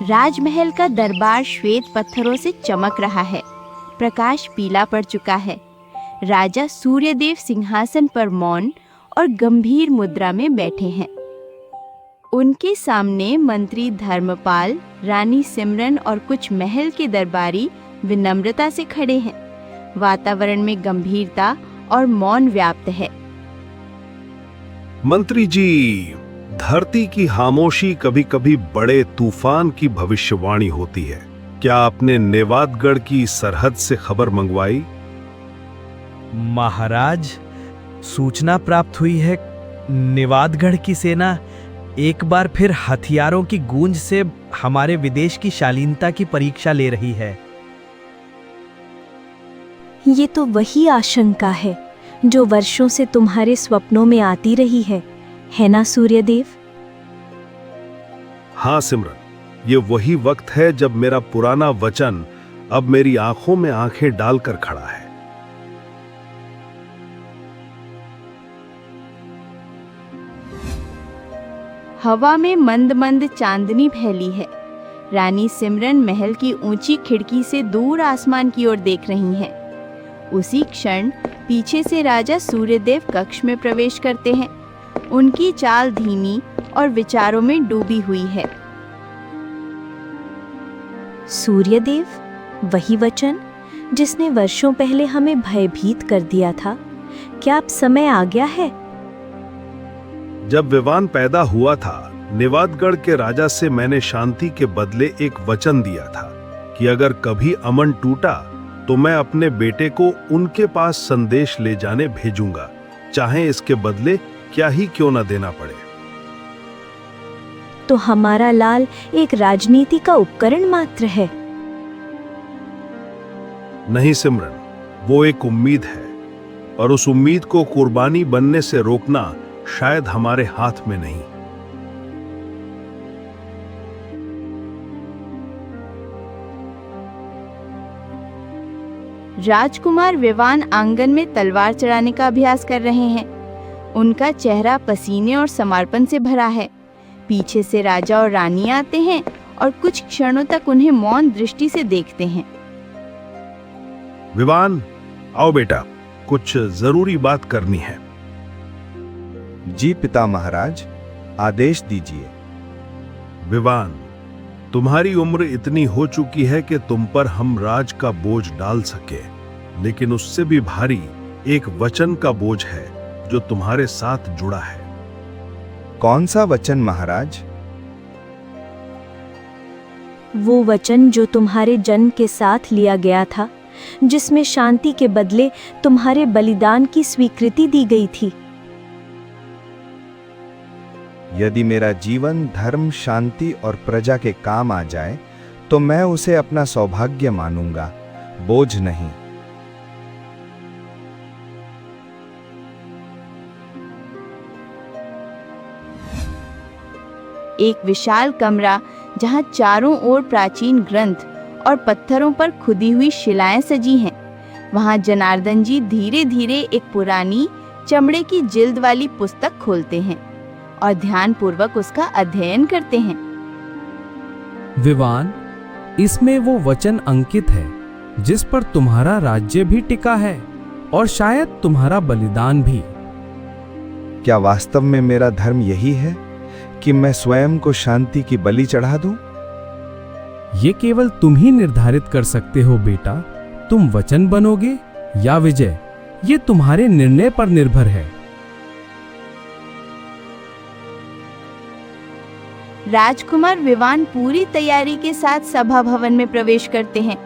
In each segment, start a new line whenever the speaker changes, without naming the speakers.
राजमहल का दरबार श्वेत पत्थरों से चमक रहा है। प्रकाश पीला पड़ चुका है। राजा सूर्यदेव सिंहासन पर मौन और गंभीर मुद्रा में बैठे हैं। उनके सामने मंत्री धर्मपाल, रानी सिमरन और कुछ महल के दरबारी विनम्रता से खड़े हैं। वातावरण में गंभीरता और मौन व्याप्त है।
मंत्री जी, धरती की खामोशी कभी-कभी बड़े तूफान की भविष्यवाणी होती है। क्या आपने नेवादगढ़ की सरहद से खबर मंगवाई?
महाराज, सूचना प्राप्त हुई है। नेवादगढ़ की सेना एक बार फिर हथियारों की गूंज से हमारे विदेश की शालीनता की परीक्षा ले रही है।
ये तो वही आशंका है जो वर्षों से तुम्हारे स्वप्नों में आती रही है ना सूर्यदेव?
हाँ सिमरन, ये वही वक्त है जब मेरा पुराना वचन अब मेरी आंखों में आंखें डालकर खड़ा है।
हवा में मंद मंद चांदनी फैली है। रानी सिमरन महल की ऊंची खिड़की से दूर आसमान की ओर देख रही हैं। उसी क्षण पीछे से राजा सूर्यदेव कक्ष में प्रवेश करते हैं। उनकी चाल धीमी और विचारों में डूबी हुई है।
सूर्यदेव, वही वचन जिसने वर्षों पहले हमें भयभीत कर दिया था, क्या अब समय आ गया है?
जब विवान पैदा हुआ था, नेवादगढ़ के राजा से मैंने शांति के बदले एक वचन दिया था कि अगर कभी अमन टूटा तो मैं अपने बेटे को उनके पास संदेश ले जाने भेजूंगा, चाहे इसके बदले क्या ही क्यों न देना पड़े।
तो हमारा लाल एक राजनीति का उपकरण मात्र है।
नहीं सिमरन, वो एक उम्मीद है और उस उम्मीद को कुर्बानी बनने से रोकना शायद हमारे हाथ में नहीं।
राजकुमार विवान आंगन में तलवार चढ़ाने का अभ्यास कर रहे हैं। उनका चेहरा पसीने और समर्पण से भरा है। पीछे से राजा और रानी आते हैं और कुछ क्षणों तक उन्हें मौन दृष्टि से देखते हैं।
विवान, आओ बेटा, कुछ जरूरी बात करनी है।
जी पिता महाराज, आदेश दीजिए।
विवान, तुम्हारी उम्र इतनी हो चुकी है कि तुम पर हम राज का बोझ डाल सके, लेकिन उससे भी भारी एक वचन का बोझ है जो तुम्हारे साथ जुड़ा है।
कौन सा वचन महाराज?
वो वचन जो तुम्हारे जन्म के साथ लिया गया था, जिसमें शांति के बदले तुम्हारे बलिदान की स्वीकृति दी गई थी।
यदि मेरा जीवन धर्म, शांति और प्रजा के काम आ जाए तो मैं उसे अपना सौभाग्य मानूंगा, बोझ नहीं।
एक विशाल कमरा जहां चारों ओर प्राचीन ग्रंथ और पत्थरों पर खुदी हुई शिलाएं सजी हैं। वहां जनार्दन जी धीरे धीरे एक पुरानी चमड़े की जिल्द वाली पुस्तक खोलते हैं और ध्यानपूर्वक उसका अध्ययन करते हैं।
विवान, इसमें वो वचन अंकित है जिस पर तुम्हारा राज्य भी टिका है और शायद तुम्हारा बलिदान भी।
क्या वास्तव में मेरा धर्म यही है कि मैं स्वयं को शांति की बलि चढ़ा दूं?
ये केवल तुम ही निर्धारित कर सकते हो बेटा। तुम वचन बनोगे या विजय, ये तुम्हारे निर्णय पर निर्भर है।
राजकुमार विवान पूरी तैयारी के साथ सभा भवन में प्रवेश करते हैं।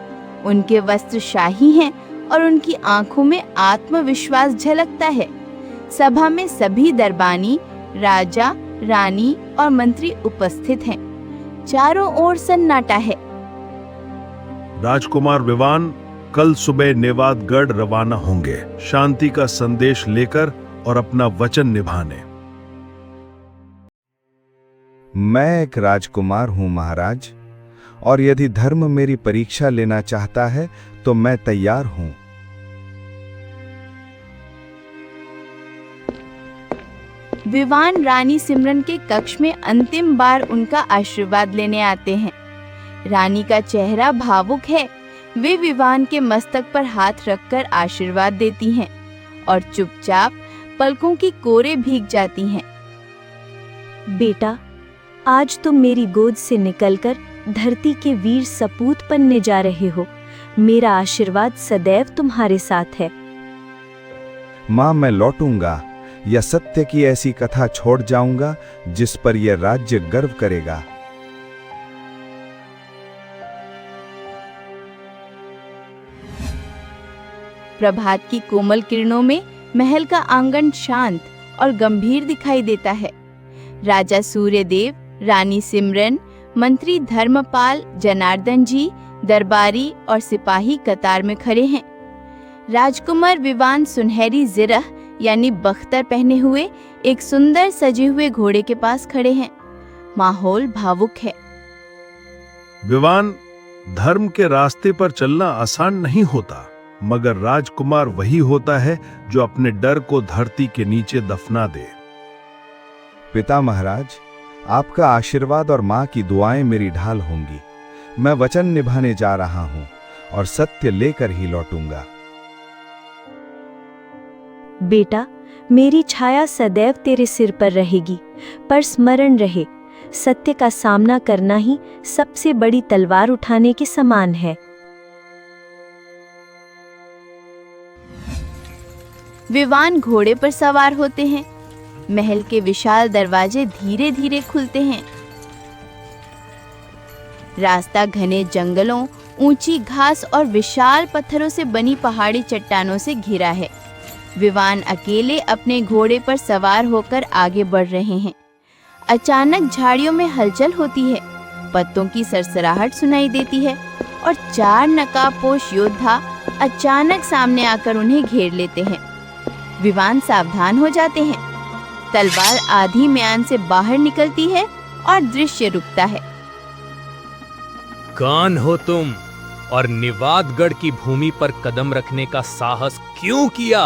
उनके वस्त्र शाही हैं और उनकी आंखों में आत्मविश्वास झलकता है। सभा में सभी दरबानी, राजा, रानी और मंत्री उपस्थित हैं। चारों ओर सन्नाटा है।
राजकुमार विवान कल सुबह नेवादगढ़ रवाना होंगे, शांति का संदेश लेकर और अपना वचन निभाने।
मैं एक राजकुमार हूं महाराज, और यदि धर्म मेरी परीक्षा लेना चाहता है तो मैं तैयार हूं।
विवान रानी सिमरन के कक्ष में अंतिम बार उनका आशीर्वाद लेने आते हैं। रानी का चेहरा भावुक है। वे विवान के मस्तक पर हाथ रखकर आशीर्वाद देती हैं और चुपचाप पलकों की कोरे भीग जाती हैं।
बेटा, आज तुम मेरी गोद से निकलकर धरती के वीर सपूत बनने जा रहे हो। मेरा आशीर्वाद सदैव तुम्हारे साथ है।
माँ, मैं लौटूंगा या सत्य की ऐसी कथा छोड़ जाऊंगा जिस पर यह राज्य गर्व करेगा।
प्रभात की कोमल किरणों में महल का आंगन शांत और गंभीर दिखाई देता है। राजा सूर्यदेव, रानी सिमरन, मंत्री धर्मपाल, जनार्दन जी, दरबारी और सिपाही कतार में खड़े हैं। राजकुमार विवान सुनहरी जिरह यानी बख्तर पहने हुए एक सुंदर सजे हुए घोड़े के पास खड़े हैं। माहौल भावुक है।
विवान, धर्म के रास्ते पर चलना आसान नहीं होता, मगर राजकुमार वही होता है जो अपने डर को धरती के नीचे दफना दे।
पिता महाराज, आपका आशीर्वाद और माँ की दुआएं मेरी ढाल होंगी। मैं वचन निभाने जा रहा हूँ और सत्य लेकर ही लौटूंगा।
बेटा, मेरी छाया सदैव तेरे सिर पर रहेगी, पर स्मरण रहे, सत्य का सामना करना ही सबसे बड़ी तलवार उठाने के समान है।
विवान घोड़े पर सवार होते हैं। महल के विशाल दरवाजे धीरे धीरे खुलते हैं। रास्ता घने जंगलों, ऊंची घास और विशाल पत्थरों से बनी पहाड़ी चट्टानों से घिरा है। विवान अकेले अपने घोड़े पर सवार होकर आगे बढ़ रहे हैं। अचानक झाड़ियों में हलचल होती है, पत्तों की सरसराहट सुनाई देती है और 4 नकाबपोश योद्धा अचानक सामने आकर उन्हें घेर लेते हैं। विवान सावधान हो जाते हैं। तलवार आधी म्यान से बाहर निकलती है और दृश्य रुकता है।
कौन हो तुम और निवादगढ़ की भूमि पर कदम रखने का साहस क्यों किया?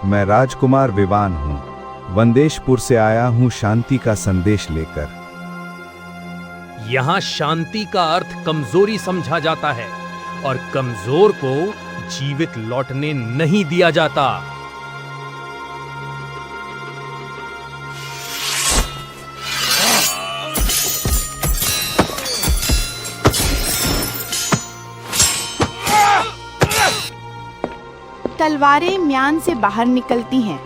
मैं राजकुमार विवान हूँ। वंदेशपुर से आया हूँ शांति का संदेश लेकर।
यहाँ शांति का अर्थ कमजोरी समझा जाता है और कमजोर को जीवित लौटने नहीं दिया जाता।
तलवारें म्यान से बाहर निकलती हैं।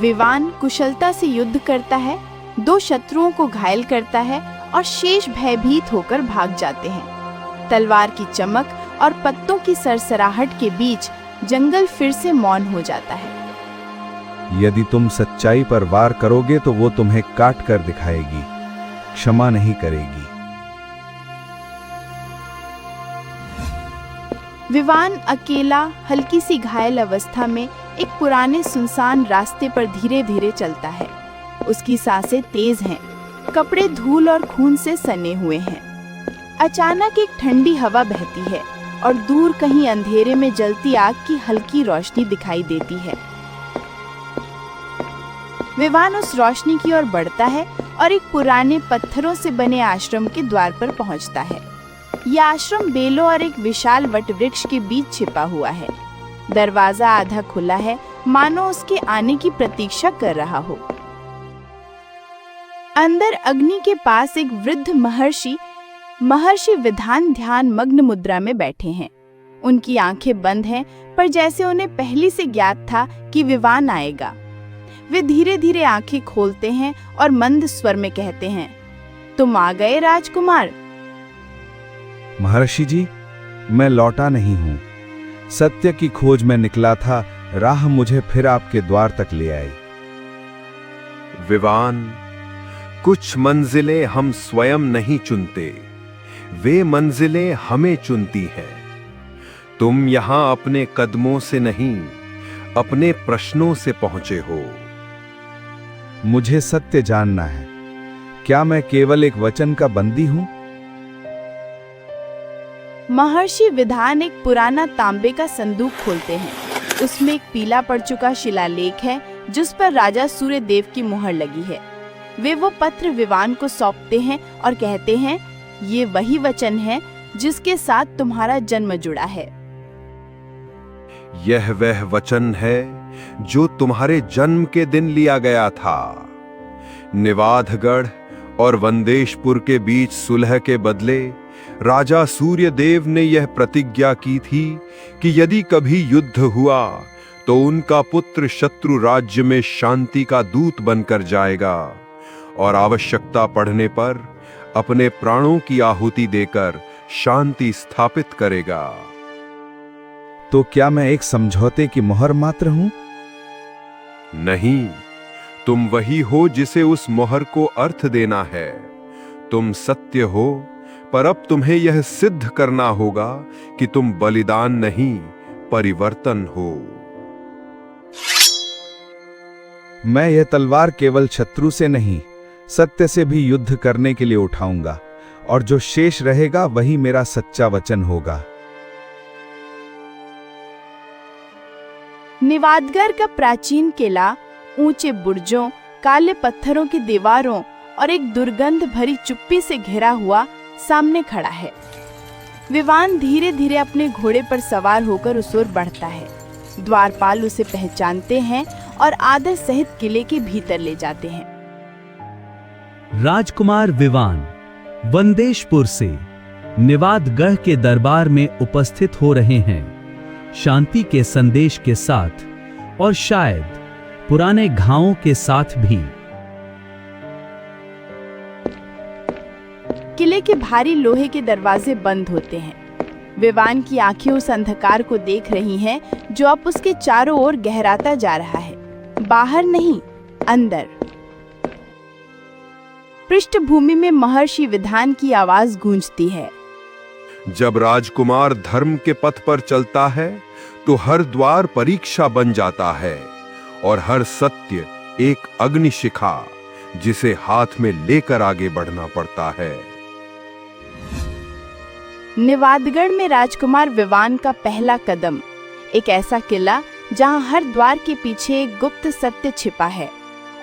विवान कुशलता से युद्ध करता है, 2 शत्रुओं को घायल करता है और शेष भयभीत होकर भाग जाते हैं। तलवार की चमक और पत्तों की सरसराहट के बीच जंगल फिर से मौन हो जाता है।
यदि तुम सच्चाई पर वार करोगे तो वो तुम्हें काट कर दिखाएगी, क्षमा नहीं करेगी।
विवान अकेला हल्की सी घायल अवस्था में एक पुराने सुनसान रास्ते पर धीरे धीरे चलता है। उसकी सांसें तेज हैं, कपड़े धूल और खून से सने हुए हैं। अचानक एक ठंडी हवा बहती है और दूर कहीं अंधेरे में जलती आग की हल्की रोशनी दिखाई देती है। विवान उस रोशनी की ओर बढ़ता है और एक पुराने पत्थरों से बने आश्रम के द्वार पर पहुंचता है। यह आश्रम बेलों और एक विशाल वटवृक्ष के बीच छिपा हुआ है। दरवाजा आधा खुला है, मानो उसके आने की प्रतीक्षा कर रहा हो। अंदर अग्नि के पास एक वृद्ध महर्षि विधान ध्यान मग्न मुद्रा में बैठे हैं। उनकी आंखें बंद हैं, पर जैसे उन्हें पहले से ज्ञात था कि विवान आएगा। वे धीरे धीरे आंखें खोलते हैं और मंद स्वर में कहते हैं, तुम आ गए राजकुमार।
महर्षि जी, मैं लौटा नहीं हूँ। सत्य की खोज में निकला था, राह मुझे फिर आपके द्वार तक ले आई।
विवान, कुछ मंजिलें हम स्वयं नहीं चुनते, वे मंजिलें हमें चुनती हैं। तुम यहां अपने कदमों से नहीं, अपने प्रश्नों से पहुंचे हो।
मुझे सत्य जानना है। क्या मैं केवल एक वचन का बंदी हूं?
महर्षि विधान एक पुराना तांबे का संदूक खोलते हैं। उसमें एक पीला पड़ चुका शिलालेख है जिस पर राजा सूर्यदेव की मुहर लगी है। वे वो पत्र विवान को सौंपते हैं और कहते हैं, ये वही वचन है जिसके साथ तुम्हारा जन्म जुड़ा है।
यह वह वचन है जो तुम्हारे जन्म के दिन लिया गया था। निवाधगढ़ और वंदेशपुर के बीच सुलह के बदले राजा सूर्यदेव ने यह प्रतिज्ञा की थी कि यदि कभी युद्ध हुआ तो उनका पुत्र शत्रु राज्य में शांति का दूत बनकर जाएगा और आवश्यकता पड़ने पर अपने प्राणों की आहुति देकर शांति स्थापित करेगा।
तो क्या मैं एक समझौते की मोहर मात्र हूं?
नहीं, तुम वही हो जिसे उस मोहर को अर्थ देना है। तुम सत्य हो, पर अब तुम्हें यह सिद्ध करना होगा कि तुम बलिदान नहीं, परिवर्तन हो।
मैं यह तलवार केवल शत्रु से नहीं, सत्य से भी युद्ध करने के लिए उठाऊंगा, और जो शेष रहेगा वही मेरा सच्चा वचन होगा।
निवादगढ़ का प्राचीन किला ऊंचे बुर्जों, काले पत्थरों की दीवारों और एक दुर्गंध भरी चुप्पी से घिरा हुआ सामने खड़ा है। विवान धीरे धीरे अपने घोड़े पर सवार होकर उस ओर बढ़ता है। द्वारपाल उसे पहचानते हैं और आदर सहित किले के भीतर ले जाते हैं।
राजकुमार विवान वंदेशपुर से निवादगढ़ के दरबार में उपस्थित हो रहे हैं, शांति के संदेश के साथ और शायद पुराने घावों के साथ भी।
किले के भारी लोहे के दरवाजे बंद होते हैं। विवान की आंखें उस अंधकार को देख रही हैं जो अब उसके चारों ओर गहराता जा रहा है। बाहर नहीं, अंदर। पृष्ठभूमि में महर्षि विधान की आवाज गूंजती है।
जब राजकुमार धर्म के पथ पर चलता है तो हर द्वार परीक्षा बन जाता है और हर सत्य एक अग्निशिखा जिसे हाथ में लेकर आगे बढ़ना पड़ता है।
निवादगढ़ में राजकुमार विवान का पहला कदम एक ऐसा किला जहां हर द्वार के पीछे एक गुप्त सत्य छिपा है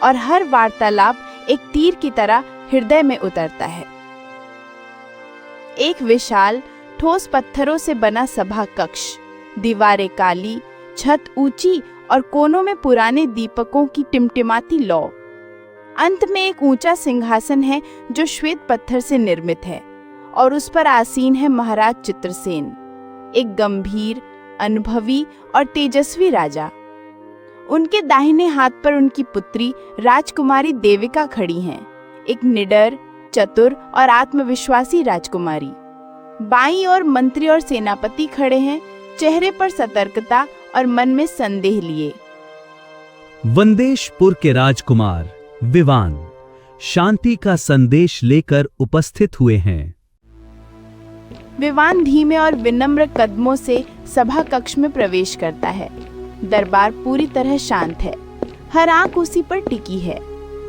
और हर वार्तालाप एक तीर की तरह हृदय में उतरता है। एक विशाल ठोस पत्थरों से बना सभा कक्ष, दीवारें काली, छत ऊंची और कोनों में पुराने दीपकों की टिमटिमाती लौ। अंत में एक ऊंचा सिंहासन है जो श्वेत पत्थर से निर्मित है और उस पर आसीन है महाराज चित्रसेन, एक गंभीर, अनुभवी और तेजस्वी राजा। उनके दाहिने हाथ पर उनकी पुत्री राजकुमारी देविका खड़ी हैं, एक निडर, चतुर और आत्मविश्वासी राजकुमारी। बाईं ओर मंत्री और सेनापति खड़े हैं, चेहरे पर सतर्कता और मन में संदेह लिए।
वंदेशपुर के राजकुमार विवान शांति का संदेश लेकर उपस्थित हुए हैं।
विवान धीमे और विनम्र कदमों से सभा कक्ष में प्रवेश करता है। दरबार पूरी तरह शांत है, हर आंख उसी पर टिकी है।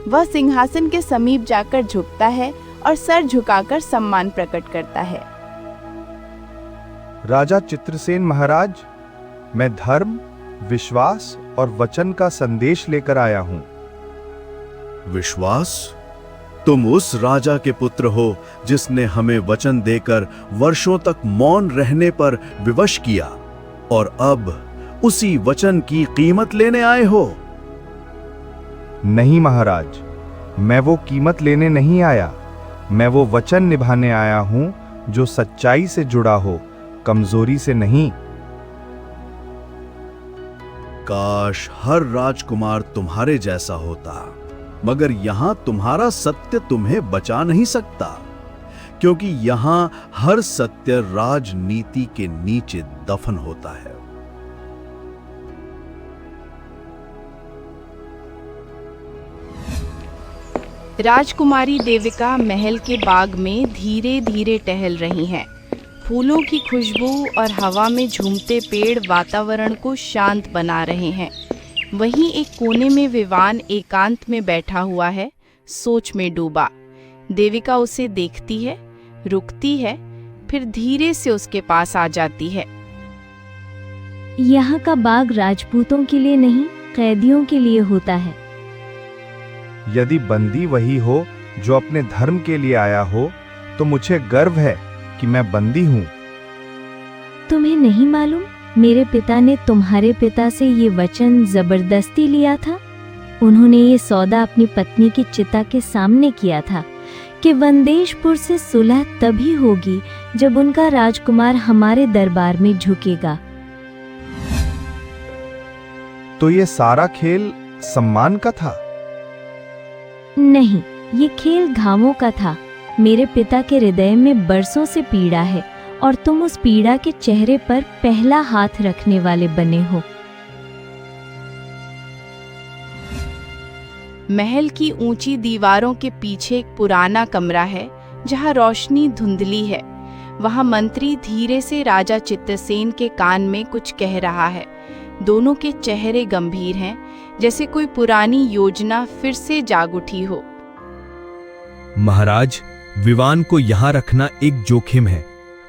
वह सिंहासन के समीप जाकर झुकता है और सर झुकाकर सम्मान प्रकट करता है।
राजा चित्रसेन महाराज, मैं धर्म, विश्वास और वचन का संदेश लेकर आया हूं।
विश्वास? तुम उस राजा के पुत्र हो जिसने हमें वचन देकर वर्षों तक मौन रहने पर विवश किया और अब उसी वचन की कीमत लेने आए हो?
नहीं महाराज, मैं वो कीमत लेने नहीं आया। मैं वो वचन निभाने आया हूं जो सच्चाई से जुड़ा हो, कमजोरी से नहीं।
काश हर राजकुमार तुम्हारे जैसा होता, मगर यहां तुम्हारा सत्य तुम्हें बचा नहीं सकता, क्योंकि यहां हर सत्य राजनीति के नीचे दफन होता है।
राजकुमारी देविका महल के बाग में धीरे धीरे टहल रही हैं। फूलों की खुशबू और हवा में झूमते पेड़ वातावरण को शांत बना रहे हैं। वहीं एक कोने में विवान एकांत में बैठा हुआ है, सोच में डूबा। देविका उसे देखती है, रुकती है, फिर धीरे से उसके पास आ जाती है।
यहाँ का बाग राजपूतों के लिए नहीं, कैदियों के लिए होता है।
यदि बंदी वही हो जो अपने धर्म के लिए आया हो, तो मुझे गर्व है कि मैं बंदी हूँ।
तुम्हें नहीं मालूम मेरे पिता ने तुम्हारे पिता से ये वचन जबरदस्ती लिया था? उन्होंने ये सौदा अपनी पत्नी की चिता के सामने किया था कि वंदेशपुर से सुलह तभी होगी जब उनका राजकुमार हमारे दरबार में झुकेगा।
तो ये सारा खेल सम्मान का था?
नहीं, ये खेल घावों का था। मेरे पिता के हृदय में बरसों से पीड़ा है और तुम उस पीड़ा के चेहरे पर पहला हाथ रखने वाले बने हो।
महल की ऊंची दीवारों के पीछे एक पुराना कमरा है जहां रोशनी धुंधली है। वहां मंत्री धीरे से राजा चित्रसेन के कान में कुछ कह रहा है। दोनों के चेहरे गंभीर हैं, जैसे कोई पुरानी योजना फिर से जाग उठी हो।
महाराज, विवान को यहाँ रखना एक जोखिम है।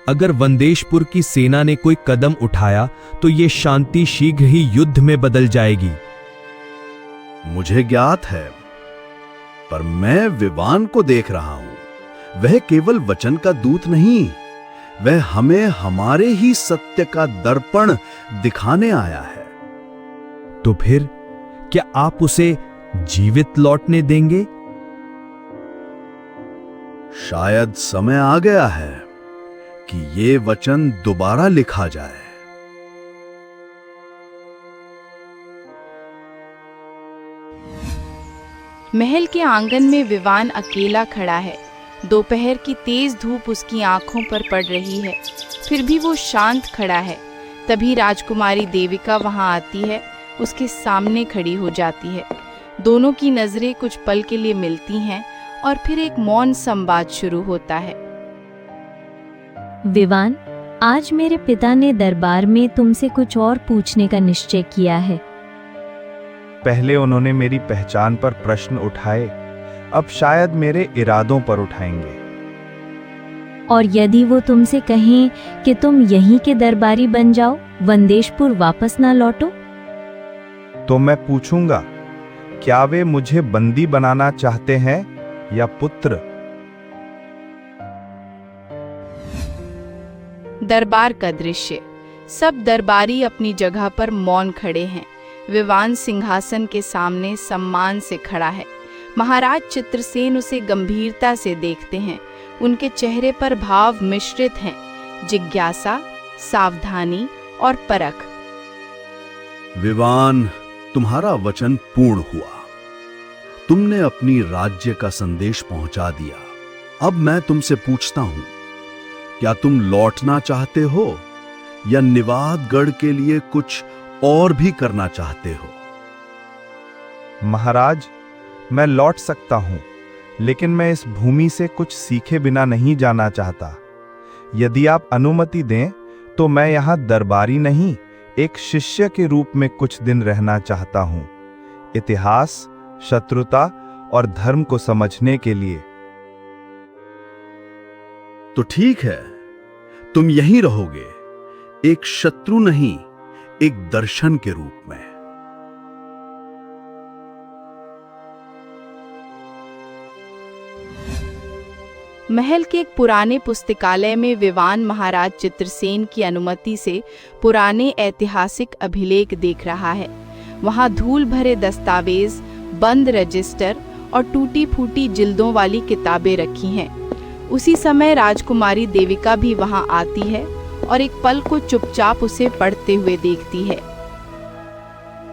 अगर वंदेशपुर की सेना ने कोई कदम उठाया तो ये शांति शीघ्र ही युद्ध में बदल जाएगी।
मुझे ज्ञात है, पर मैं विवान को देख रहा हूं। वह केवल वचन का दूत नहीं, वह हमें हमारे ही सत्य का दर्पण दिखाने आया है।
तो फिर क्या आप उसे जीवित लौटने देंगे?
शायद समय आ गया है कि ये वचन दोबारा लिखा जाए।
महल के आंगन में विवान अकेला खड़ा है। दोपहर की तेज धूप उसकी आंखों पर पड़ रही है, फिर भी वो शांत खड़ा है। तभी राजकुमारी देविका वहां आती है, उसके सामने खड़ी हो जाती है। दोनों की नजरें कुछ पल के लिए मिलती हैं और फिर एक मौन संवाद शुरू होता है।
विवान, आज मेरे पिता ने दरबार में तुमसे कुछ और पूछने का निश्चय किया है।
पहले उन्होंने मेरी पहचान पर प्रश्न उठाए, अब शायद मेरे इरादों पर उठाएंगे।
और यदि वो तुमसे कहें कि तुम यहीं के दरबारी बन जाओ, वंदेशपुर वापस ना लौटो,
तो मैं पूछूंगा, क्या वे मुझे बंदी बनाना चाहते हैं या पुत्र?
दरबार का दृश्य। सब दरबारी अपनी जगह पर मौन खड़े हैं। विवान सिंहासन के सामने सम्मान से खड़ा है। महाराज चित्रसेन उसे गंभीरता से देखते हैं। उनके चेहरे पर भाव मिश्रित हैं, जिज्ञासा, सावधानी और परख।
विवान, तुम्हारा वचन पूर्ण हुआ। तुमने अपनी राज्य का संदेश पहुंचा दिया। अब मैं तुमसे पूछता हूं, क्या तुम लौटना चाहते हो या निवादगढ़ के लिए कुछ और भी करना चाहते हो?
महाराज, मैं लौट सकता हूं, लेकिन मैं इस भूमि से कुछ सीखे बिना नहीं जाना चाहता। यदि आप अनुमति दें तो मैं यहां दरबारी नहीं, एक शिष्य के रूप में कुछ दिन रहना चाहता हूं, इतिहास, शत्रुता और धर्म को समझने के लिए।
तो ठीक है, तुम यहीं रहोगे, एक शत्रु नहीं, एक दर्शन के रूप में।
महल के एक पुराने पुस्तकालय में विवान महाराज चित्रसेन की अनुमति से पुराने ऐतिहासिक अभिलेख देख रहा है। वहां धूल भरे दस्तावेज, बंद रजिस्टर और टूटी फूटी जिल्दों वाली किताबें रखी हैं। उसी समय राजकुमारी देविका भी वहां आती है और एक पल को चुपचाप उसे पढ़ते हुए देखती है।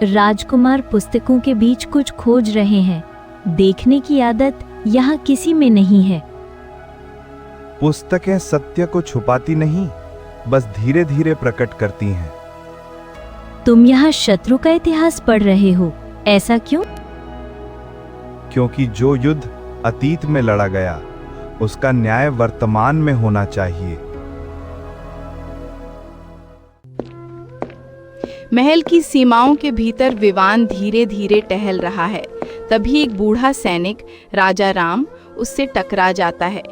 राजकुमार पुस्तकों के बीच कुछ खोज रहे हैं। देखने की आदत यहाँ किसी में नहीं है।
पुस्तकें सत्य को छुपाती नहीं, बस धीरे धीरे प्रकट करती हैं।
तुम यहाँ शत्रु का इतिहास पढ़ रहे हो, ऐसा क्यों?
क्योंकि जो युद्ध अतीत में लड़ा गया, उसका न्याय वर्तमान में होना चाहिए।
महल की सीमाओं के भीतर विवान धीरे धीरे टहल रहा है। तभी एक बूढ़ा सैनिक राजा राम उससे टकरा जाता है।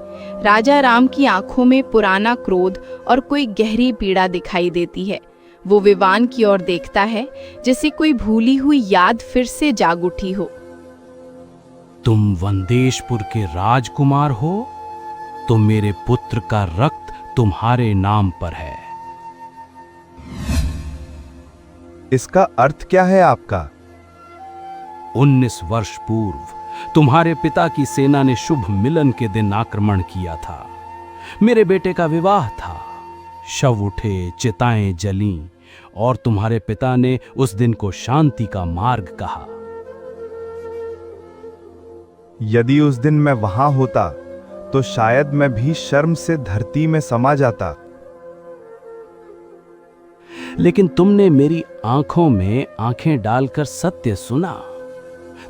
राजा राम की आंखों में पुराना क्रोध और कोई गहरी पीड़ा दिखाई देती है। वो विवान की ओर देखता है, जैसे कोई भूली हुई याद फिर से जाग उठी हो।
तुम वंदेशपुर के राजकुमार हो? तो मेरे पुत्र का रक्त तुम्हारे नाम पर है।
इसका अर्थ क्या है आपका?
19 वर्ष पूर्व तुम्हारे पिता की सेना ने शुभ मिलन के दिन आक्रमण किया था। मेरे बेटे का विवाह था। शव उठे, चिताएं जलीं और तुम्हारे पिता ने उस दिन को शांति का मार्ग कहा।
यदि उस दिन मैं वहां होता तो शायद मैं भी शर्म से धरती में समा जाता।
लेकिन तुमने मेरी आंखों में आंखें डालकर सत्य सुना।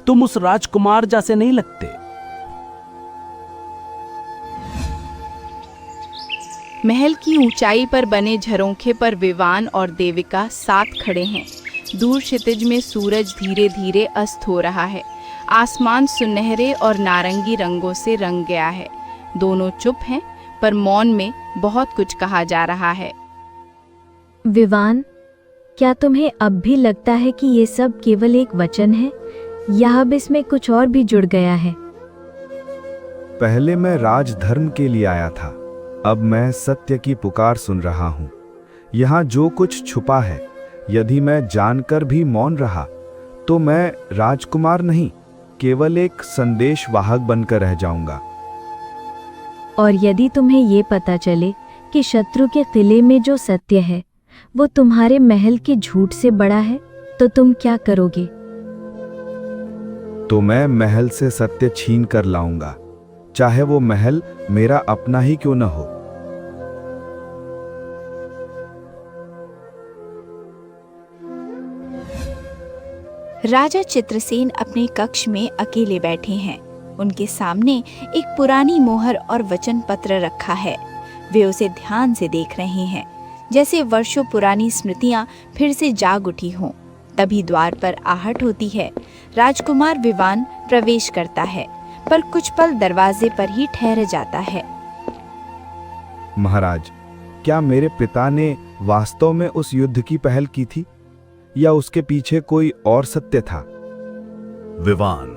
तुम उस राजकुमार जैसे नहीं लगते।
महल की ऊंचाई पर बने झरोखे पर विवान और देविका साथ खड़े हैं। दूर क्षितिज में सूरज धीरे धीरे अस्त हो रहा है। आसमान सुनहरे और नारंगी रंगों से रंग गया है। दोनों चुप हैं, पर मौन में बहुत कुछ कहा जा रहा है।
विवान, क्या तुम्हें अब भी लगता है कि ये सब केवल एक वचन है, या अब इसमें कुछ और भी जुड़ गया है?
पहले मैं राजधर्म के लिए आया था, अब मैं सत्य की पुकार सुन रहा हूं। यहां जो कुछ छुपा है, यदि मैं जानकर भी मौन रहा तो मैं राजकुमार नहीं, केवल एक संदेशवाहक बनकर रह जाऊंगा।
और यदि तुम्हें ये पता चले कि शत्रु के किले में जो सत्य है वो तुम्हारे महल के झूठ से बड़ा है, तो तुम क्या करोगे?
तो मैं महल से सत्य छीन कर लाऊंगा, चाहे वो महल मेरा अपना ही क्यों न हो।
राजा चित्रसेन अपने कक्ष में अकेले बैठे हैं। उनके सामने एक पुरानी मोहर और वचन पत्र रखा है। वे उसे ध्यान से देख रहे हैं, जैसे वर्षों पुरानी स्मृतियां फिर से जाग उठी हों। तभी द्वार पर आहट होती है। राजकुमार विवान प्रवेश करता है, पर कुछ पल दरवाजे पर ही ठहर जाता है।
महाराज, क्या मेरे पिता ने वास्तव में उस युद्ध की पहल की थी, या उसके पीछे कोई और सत्य था?
विवान,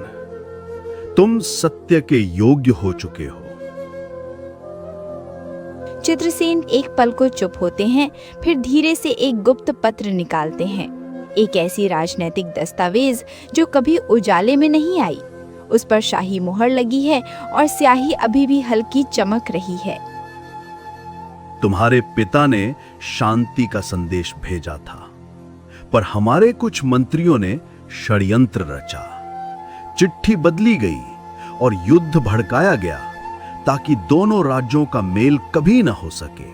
तुम सत्य के योग्य हो चुके हो।
चित्रसेन एक पल को चुप होते हैं, फिर धीरे से एक गुप्त पत्र निकालते हैं। एक ऐसी राजनैतिक दस्तावेज जो कभी उजाले में नहीं आई। उस पर शाही मुहर लगी है और स्याही अभी भी हल्की चमक रही है।
तुम्हारे पिता ने शांति का संदेश भेजा था, पर हमारे कुछ मंत्रियों ने षड्यंत्र रचा। चिट्ठी बदली गई और युद्ध भड़काया गया ताकि दोनों राज्यों का मेल कभी न हो सके।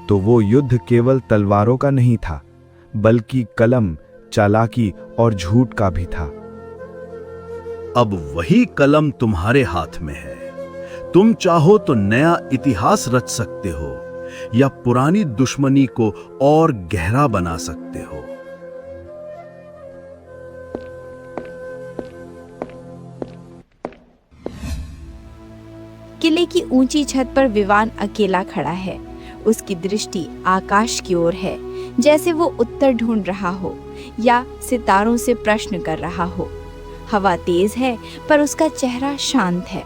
तो वो युद्ध केवल तलवारों का नहीं था, बल्कि कलम, चालाकी और झूठ का भी था।
अब वही कलम तुम्हारे हाथ में है। तुम चाहो तो नया इतिहास रच सकते हो, या पुरानी दुश्मनी को और गहरा बना सकते हो।
किले की ऊंची छत पर विवान अकेला खड़ा है। उसकी दृष्टि आकाश की ओर है, जैसे वो उत्तर ढूंढ रहा हो या सितारों से प्रश्न कर रहा हो। हवा तेज है, पर उसका चेहरा शांत है।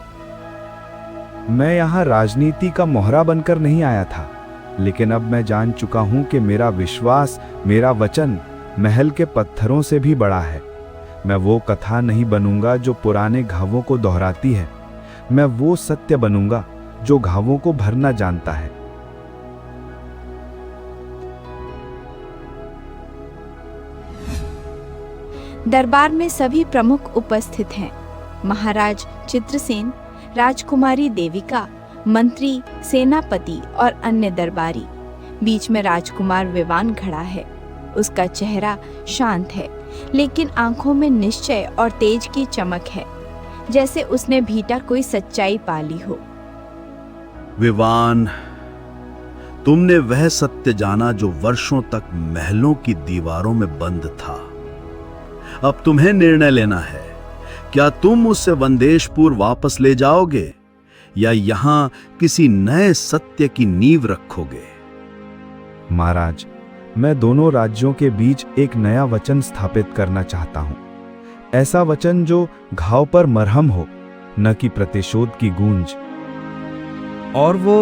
मैं यहाँ राजनीति का मोहरा बनकर नहीं आया था, लेकिन अब मैं जान चुका हूँ कि मेरा विश्वास, मेरा वचन महल के पत्थरों से भी बड़ा है। मैं वो कथा नहीं बनूंगा जो पुराने घावों को दोहराती है। मैं वो सत्य बनूंगा जो घावों को भरना जानता है।
दरबार में सभी प्रमुख उपस्थित हैं। महाराज चित्रसेन, राजकुमारी देविका, मंत्री, सेनापति और अन्य दरबारी। बीच में राजकुमार विवान खड़ा है। उसका चेहरा शांत है, लेकिन आंखों में निश्चय और तेज की चमक है, जैसे उसने भीतर कोई सच्चाई पाली हो।
विवान, तुमने वह सत्य जाना जो वर्षों तक महलों की दीवारों में बंद था। अब तुम्हें निर्णय लेना है। क्या तुम उसे वंदेशपुर वापस ले जाओगे, या यहां किसी नए सत्य की नींव रखोगे?
महाराज, मैं दोनों राज्यों के बीच एक नया वचन स्थापित करना चाहता हूं। ऐसा वचन जो घाव पर मरहम हो, न कि प्रतिशोध की गूंज।
और वो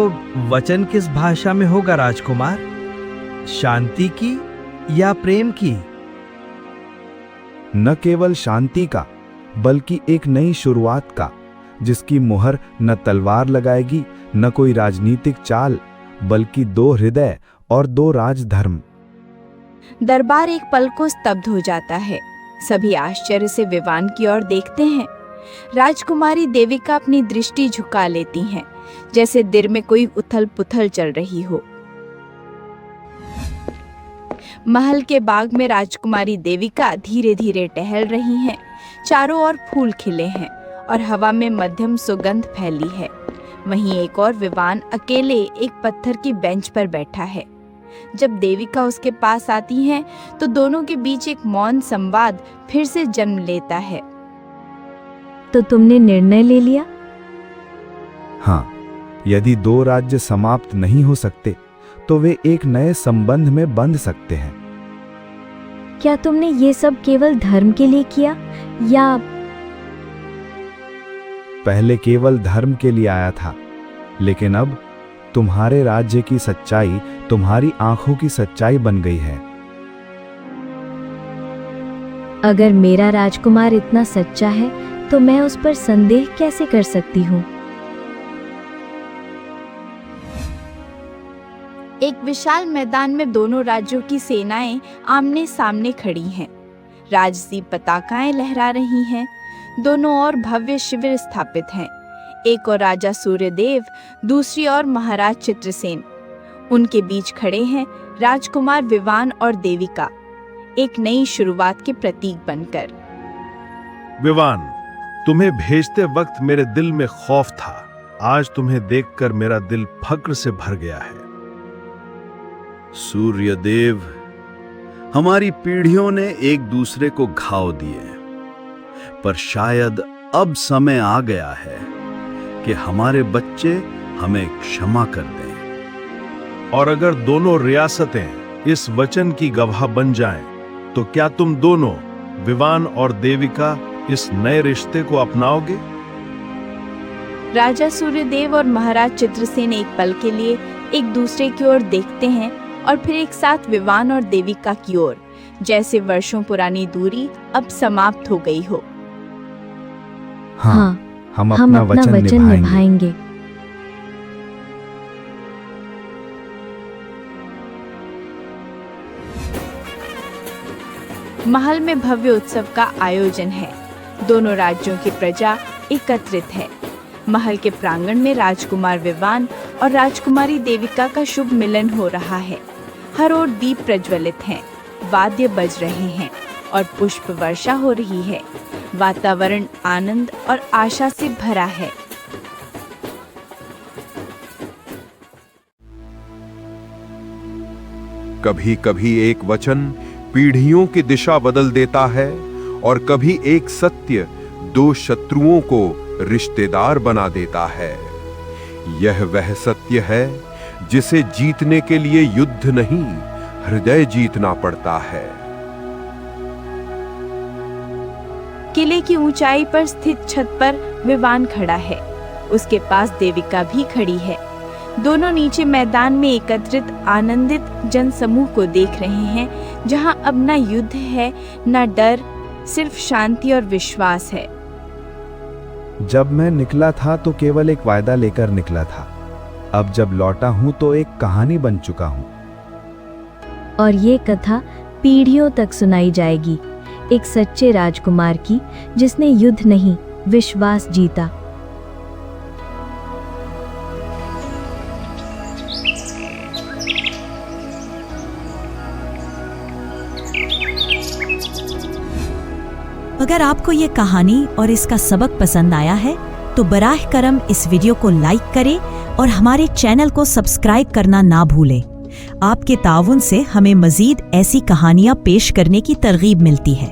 वचन किस भाषा में होगा राजकुमार? शांति की या प्रेम की?
न केवल शांति का, बल्कि एक नई शुरुआत का, जिसकी मुहर न तलवार लगाएगी न कोई राजनीतिक चाल, बल्कि 2 हृदय और 2 राजधर्म।
दरबार एक पल को स्तब्ध हो जाता है। सभी आश्चर्य से विवान की ओर देखते हैं। राजकुमारी देविका अपनी दृष्टि झुका लेती हैं, जैसे दिल में कोई उथल पुथल चल रही हो। महल के बाग में राजकुमारी देविका धीरे धीरे टहल रही हैं। चारों ओर फूल खिले हैं और हवा में मध्यम सुगंध फैली है। वहीं एक और विवान अकेले एक पत्थर की बेंच पर बैठा है। जब देविका उसके पास आती है तो दोनों के बीच एक मौन संवाद फिर से जन्म लेता है।
तो तुमने निर्णय ले लिया?
हाँ, यदि 2 राज्य समाप्त नहीं हो सकते तो वे एक नए संबंध में बंध सकते हैं।
क्या तुमने ये सब केवल धर्म के लिए किया या?
पहले केवल धर्म के लिए आया था, लेकिन अब तुम्हारे राज्य की सच्चाई तुम्हारी आंखों की सच्चाई बन गई है।
अगर मेरा राजकुमार इतना सच्चा है तो मैं उस पर संदेह कैसे कर सकती हूँ?
एक विशाल मैदान में दोनों राज्यों की सेनाएं आमने सामने खड़ी हैं। राजसी पताकाएं लहरा रही हैं। दोनों ओर भव्य शिविर स्थापित हैं। एक और राजा सूर्यदेव, दूसरी ओर महाराज चित्रसेन। उनके बीच खड़े हैं राजकुमार विवान और देविका, एक नई शुरुआत के प्रतीक बनकर।
विवान, तुम्हें भेजते वक्त मेरे दिल में खौफ था। आज तुम्हें देखकर मेरा दिल फक्र से भर गया है।
सूर्यदेव, हमारी पीढ़ियों ने एक दूसरे को घाव दिए, पर शायद अब समय आ गया है कि हमारे बच्चे हमें क्षमा कर दें।
और अगर दोनों रियासतें इस वचन की गवाह बन जाएं, तो क्या तुम दोनों, विवान और देविका, इस नए रिश्ते को अपनाओगे?
राजा सूर्यदेव और महाराज चित्रसेन एक पल के लिए एक दूसरे की ओर देखते हैं और फिर एक साथ विवान और देविका की ओर, जैसे वर्षों पुरानी दूरी अब समाप्त हो गई हो।
हाँ, हम अपना वचन निभाएंगे।
महल में भव्य उत्सव का आयोजन है। दोनों राज्यों की प्रजा एकत्रित है। महल के प्रांगण में राजकुमार विवान और राजकुमारी देविका का शुभ मिलन हो रहा है। हर ओर दीप प्रज्वलित हैं, वाद्य बज रहे हैं और पुष्प वर्षा हो रही है। वातावरण आनंद और आशा से भरा है।
कभी कभी एक वचन पीढ़ियों की दिशा बदल देता है और कभी एक सत्य 2 शत्रुओं को रिश्तेदार बना देता है। यह वह सत्य है जिसे जीतने के लिए युद्ध नहीं, हृदय जीतना पड़ता है।
किले की ऊंचाई पर स्थित छत पर विवान खड़ा है। उसके पास देविका भी खड़ी है। दोनों नीचे मैदान में एकत्रित आनंदित जनसमूह को देख रहे हैं, जहां अब न युद्ध है न डर, सिर्फ शांति और विश्वास है।
जब मैं निकला था तो केवल एक वायदा लेकर निकला था। अब जब लौटा हूं तो एक कहानी बन चुका हूं।
और ये कथा पीढ़ियों तक सुनाई जाएगी, एक सच्चे राजकुमार की जिसने युद्ध नहीं, विश्वास जीता।
अगर आपको ये कहानी और इसका सबक पसंद आया है तो बराह करम इस वीडियो को लाइक करें और हमारे चैनल को सब्सक्राइब करना ना भूलें। आपके ताउन से हमें मजीद ऐसी कहानियां पेश करने की तरगीब मिलती है।